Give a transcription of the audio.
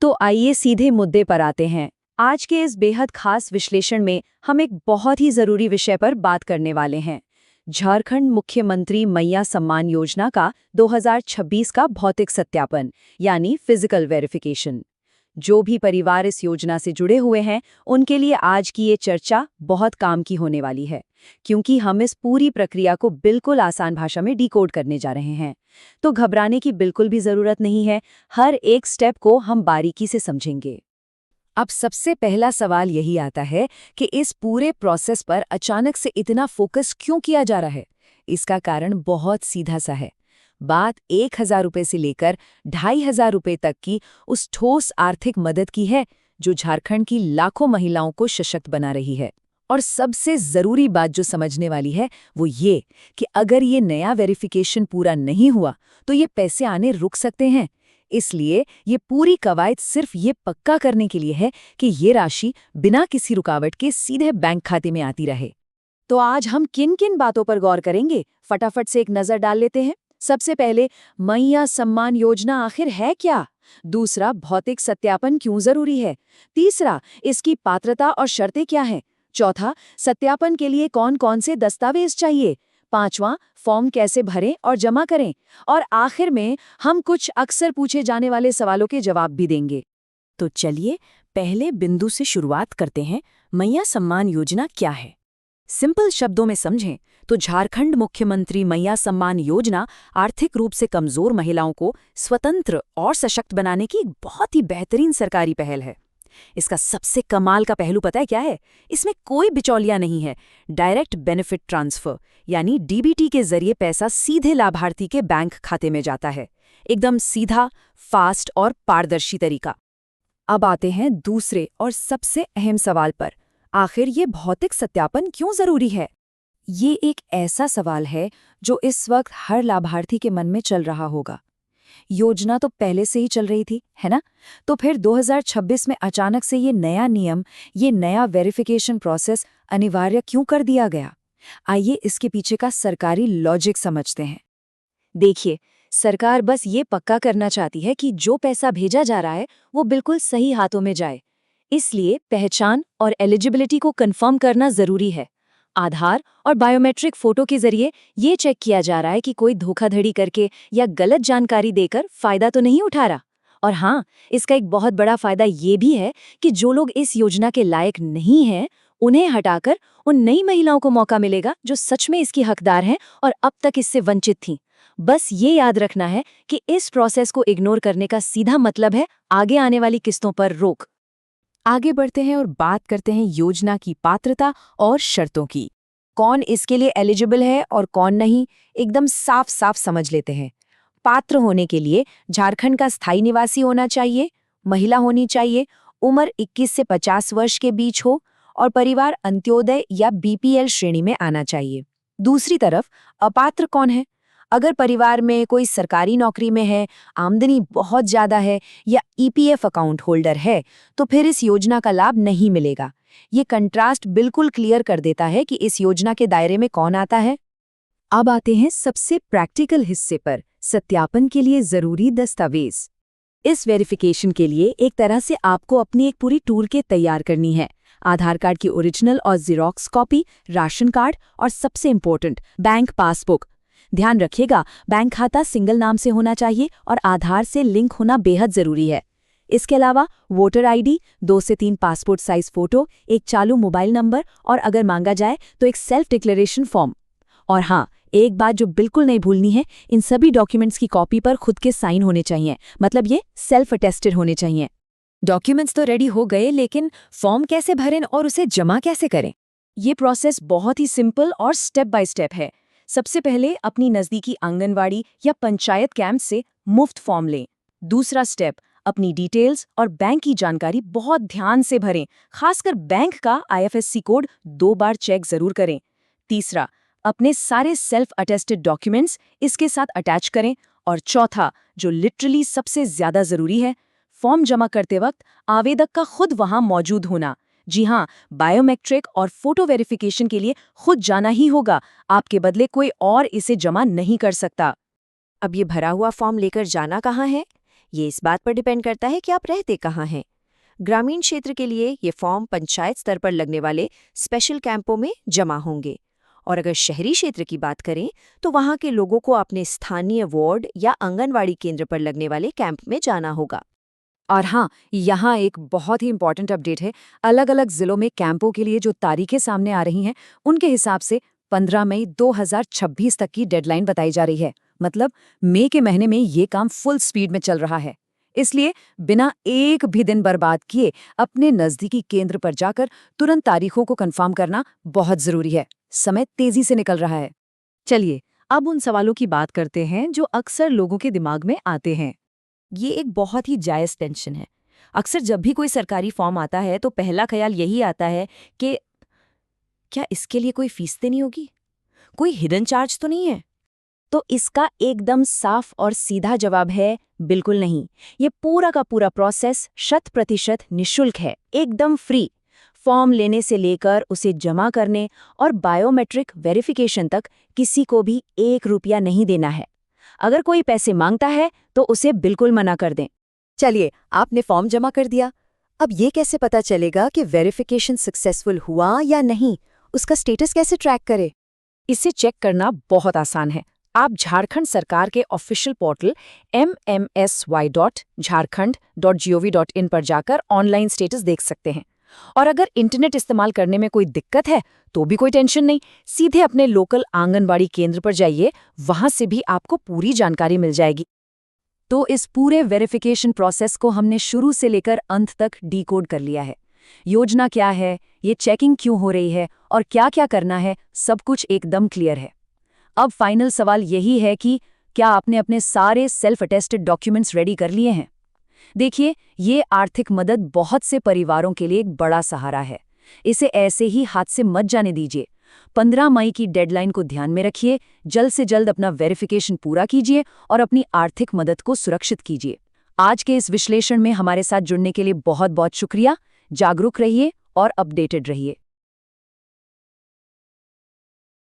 तो आइए सीधे मुद्दे पर आते हैं। आज के इस बेहद खास विश्लेषण में हम एक बहुत ही जरूरी विषय पर बात करने वाले हैं। झारखंड मुख्यमंत्री मैया सम्मान योजना का 2026 का भौतिक सत्यापन यानी फिजिकल वेरिफिकेशन। जो भी परिवार इस योजना से जुड़े हुए हैं उनके लिए आज की ये चर्चा बहुत काम की होने वाली है, क्योंकि हम इस पूरी प्रक्रिया को बिल्कुल आसान भाषा में डिकोड करने जा रहे हैं। तो घबराने की बिल्कुल भी जरूरत नहीं है, हर एक स्टेप को हम बारीकी से समझेंगे। अब सबसे पहला सवाल यही आता है कि इस पूरे प्रोसेस पर अचानक से इतना फोकस क्यों किया जा रहा है। इसका कारण बहुत सीधा सा है। बात 1,000 रुपये से लेकर 2,500 रुपये तक की उस ठोस आर्थिक मदद की है जो झारखंड की लाखों महिलाओं को सशक्त बना रही है। और सबसे जरूरी बात जो समझने वाली है वो ये कि अगर ये नया वेरिफिकेशन पूरा नहीं हुआ तो ये पैसे आने रुक सकते हैं। इसलिए ये पूरी कवायद सिर्फ ये पक्का करने के लिए है कि ये राशि बिना किसी रुकावट के सीधे बैंक खाते में आती रहे। तो आज हम किन किन बातों पर गौर करेंगे, फटाफट से एक नजर डाल लेते हैं। सबसे पहले, मैया सम्मान योजना आखिर है क्या? दूसरा, भौतिक सत्यापन क्यों जरूरी है? तीसरा, इसकी पात्रता और शर्तें क्या हैं? चौथा, सत्यापन के लिए कौन कौन से दस्तावेज चाहिए? पांचवां, फॉर्म कैसे भरें और जमा करें? और आखिर में हम कुछ अक्सर पूछे जाने वाले सवालों के जवाब भी देंगे। तो चलिए पहले बिंदु से शुरुआत करते हैं। मैया सम्मान योजना क्या है? सिंपल शब्दों में समझें तो झारखंड मुख्यमंत्री मैया सम्मान योजना आर्थिक रूप से कमजोर महिलाओं को स्वतंत्र और सशक्त बनाने की एक बहुत ही बेहतरीन सरकारी पहल है। इसका सबसे कमाल का पहलू पता है क्या है? इसमें कोई बिचौलिया नहीं है। डायरेक्ट बेनिफिट ट्रांसफर यानी डीबीटी के जरिए पैसा सीधे लाभार्थी के बैंक खाते में जाता है। एकदम सीधा, फास्ट और पारदर्शी तरीका। अब आते हैं दूसरे और सबसे अहम सवाल पर, आखिर ये भौतिक सत्यापन क्यों जरूरी है? ये एक ऐसा सवाल है जो इस वक्त हर लाभार्थी के मन में चल रहा होगा। योजना तो पहले से ही चल रही थी, है ना? तो फिर 2026 में अचानक से ये नया नियम, ये नया वेरिफिकेशन प्रोसेस अनिवार्य क्यों कर दिया गया? आइए इसके पीछे का सरकारी लॉजिक समझते हैं। देखिए, सरकार बस ये पक्का करना चाहती है कि जो पैसा भेजा जा रहा है वो बिल्कुल सही हाथों में जाए। इसलिए पहचान और एलिजिबिलिटी को कंफर्म करना जरूरी है। आधार और बायोमेट्रिक फोटो के जरिए ये चेक किया जा रहा है कि कोई धोखाधड़ी करके या गलत जानकारी देकर फायदा तो नहीं उठा रहा। और हाँ, इसका एक बहुत बड़ा फायदा ये भी है कि जो लोग इस योजना के लायक नहीं हैं, उन्हें हटाकर उन नई महिलाओं को मौका मिलेगा जो सच में इसकी हकदार हैं और अब तक इससे वंचित थीं। बस ये याद रखना है कि इस प्रोसेस को इग्नोर करने का सीधा मतलब है आगे आने वाली किस्तों पर रोक। आगे बढ़ते हैं और बात करते हैं योजना की पात्रता और शर्तों की। कौन इसके लिए एलिजिबल है और कौन नहीं, एकदम साफ साफ समझ लेते हैं। पात्र होने के लिए झारखंड का स्थायी निवासी होना चाहिए, महिला होनी चाहिए, उम्र 21 से 50 वर्ष के बीच हो और परिवार अंत्योदय या बीपीएल श्रेणी में आना चाहिए। दूसरी तरफ अपात्र कौन है? अगर परिवार में कोई सरकारी नौकरी में है, आमदनी बहुत ज्यादा है या ईपीएफ अकाउंट होल्डर है तो फिर इस योजना का लाभ नहीं मिलेगा। ये कंट्रास्ट बिल्कुल क्लियर कर देता है कि इस योजना के दायरे में कौन आता है। अब आते हैं सबसे प्रैक्टिकल हिस्से पर, सत्यापन के लिए जरूरी दस्तावेज। इस वेरिफिकेशन के लिए एक तरह से आपको अपनी एक पूरी टूल किट तैयार करनी है। आधार कार्ड की ओरिजिनल और जीरोक्स कॉपी, राशन कार्ड और सबसे इम्पोर्टेंट बैंक पासबुक। ध्यान रखिएगा, बैंक खाता सिंगल नाम से होना चाहिए और आधार से लिंक होना बेहद जरूरी है। इसके अलावा वोटर आईडी, 2 से 3 पासपोर्ट साइज फोटो, एक चालू मोबाइल नंबर और अगर मांगा जाए तो एक सेल्फ डिक्लेरेशन फॉर्म। और हाँ, एक बात जो बिल्कुल नहीं भूलनी है, इन सभी डॉक्यूमेंट्स की कॉपी पर खुद के साइन होने चाहिए, मतलब ये सेल्फ अटेस्टेड होने चाहिए। डॉक्यूमेंट्स तो रेडी हो गए, लेकिन फॉर्म कैसे भरें और उसे जमा कैसे करें? ये प्रोसेस बहुत ही सिंपल और स्टेप बाय स्टेप है। सबसे पहले अपनी नज़दीकी आंगनवाड़ी या पंचायत कैंप से मुफ्त फॉर्म लें। दूसरा स्टेप, अपनी डिटेल्स और बैंक की जानकारी बहुत ध्यान से भरें, खासकर बैंक का आईएफएससी कोड 2 बार चेक जरूर करें। तीसरा, अपने सारे सेल्फ अटेस्टेड डॉक्यूमेंट्स इसके साथ अटैच करें। और चौथा, जो लिटरली सबसे ज्यादा जरूरी है, फॉर्म जमा करते वक्त आवेदक का खुद वहां मौजूद होना। जी हाँ, बायोमेट्रिक और फोटो वेरिफिकेशन के लिए खुद जाना ही होगा, आपके बदले कोई और इसे जमा नहीं कर सकता। अब ये भरा हुआ फॉर्म लेकर जाना कहाँ है? ये इस बात पर डिपेंड करता है कि आप रहते कहाँ हैं। ग्रामीण क्षेत्र के लिए ये फॉर्म पंचायत स्तर पर लगने वाले स्पेशल कैंपों में जमा होंगे, और अगर शहरी क्षेत्र की बात करें तो वहाँ के लोगों को अपने स्थानीय वार्ड या आंगनवाड़ी केंद्र पर लगने वाले कैंप में जाना होगा। और हाँ, यहाँ एक बहुत ही इंपॉर्टेंट अपडेट है। अलग अलग जिलों में कैंपों के लिए जो तारीखें सामने आ रही हैं, उनके हिसाब से 15 मई 2026 तक की डेडलाइन बताई जा रही है। मतलब मई के महीने में ये काम फुल स्पीड में चल रहा है। इसलिए बिना एक भी दिन बर्बाद किए अपने नज़दीकी केंद्र पर जाकर तुरंत तारीखों को कंफर्म करना बहुत ज़रूरी है। समय तेज़ी से निकल रहा है। चलिए, अब उन सवालों की बात करते हैं जो अक्सर लोगों के दिमाग में आते हैं। ये एक बहुत ही जायज़ टेंशन है। अक्सर जब भी कोई सरकारी फॉर्म आता है तो पहला ख्याल यही आता है कि क्या इसके लिए कोई फीस देनी होगी, कोई हिडन चार्ज तो नहीं है। तो इसका एकदम साफ और सीधा जवाब है बिल्कुल नहीं। ये पूरा का पूरा प्रोसेस 100% निःशुल्क है, एकदम फ्री। फॉर्म लेने से लेकर उसे जमा करने और बायोमेट्रिक वेरिफिकेशन तक किसी को भी 1 रुपया नहीं देना है। अगर कोई पैसे मांगता है तो उसे बिल्कुल मना कर दें। चलिए, आपने फॉर्म जमा कर दिया। अब ये कैसे पता चलेगा कि वेरिफिकेशन सक्सेसफुल हुआ या नहीं? उसका स्टेटस कैसे ट्रैक करे? इसे चेक करना बहुत आसान है। आप झारखंड सरकार के ऑफिशियल पोर्टल mmsy.jharkhand.gov.in पर जाकर ऑनलाइन स्टेटस देख सकते हैं। और अगर इंटरनेट इस्तेमाल करने में कोई दिक्कत है तो भी कोई टेंशन नहीं, सीधे अपने लोकल आंगनबाड़ी केंद्र पर जाइए, वहां से भी आपको पूरी जानकारी मिल जाएगी। तो इस पूरे वेरिफिकेशन प्रोसेस को हमने शुरू से लेकर अंत तक डिकोड कर लिया है। योजना क्या है, ये चेकिंग क्यों हो रही है और क्या क्या करना है, सब कुछ एकदम क्लियर है। अब फाइनल सवाल यही है कि क्या आपने अपने सारे सेल्फ अटेस्टेड डॉक्यूमेंट्स रेडी कर लिए हैं? देखिए, ये आर्थिक मदद बहुत से परिवारों के लिए एक बड़ा सहारा है। इसे ऐसे ही हाथ से मत जाने दीजिए। 15 मई की डेडलाइन को ध्यान में रखिए, जल्द से जल्द अपना वेरिफिकेशन पूरा कीजिए और अपनी आर्थिक मदद को सुरक्षित कीजिए। आज के इस विश्लेषण में हमारे साथ जुड़ने के लिए बहुत बहुत शुक्रिया। जागरूक रहिए और अपडेटेड रहिए।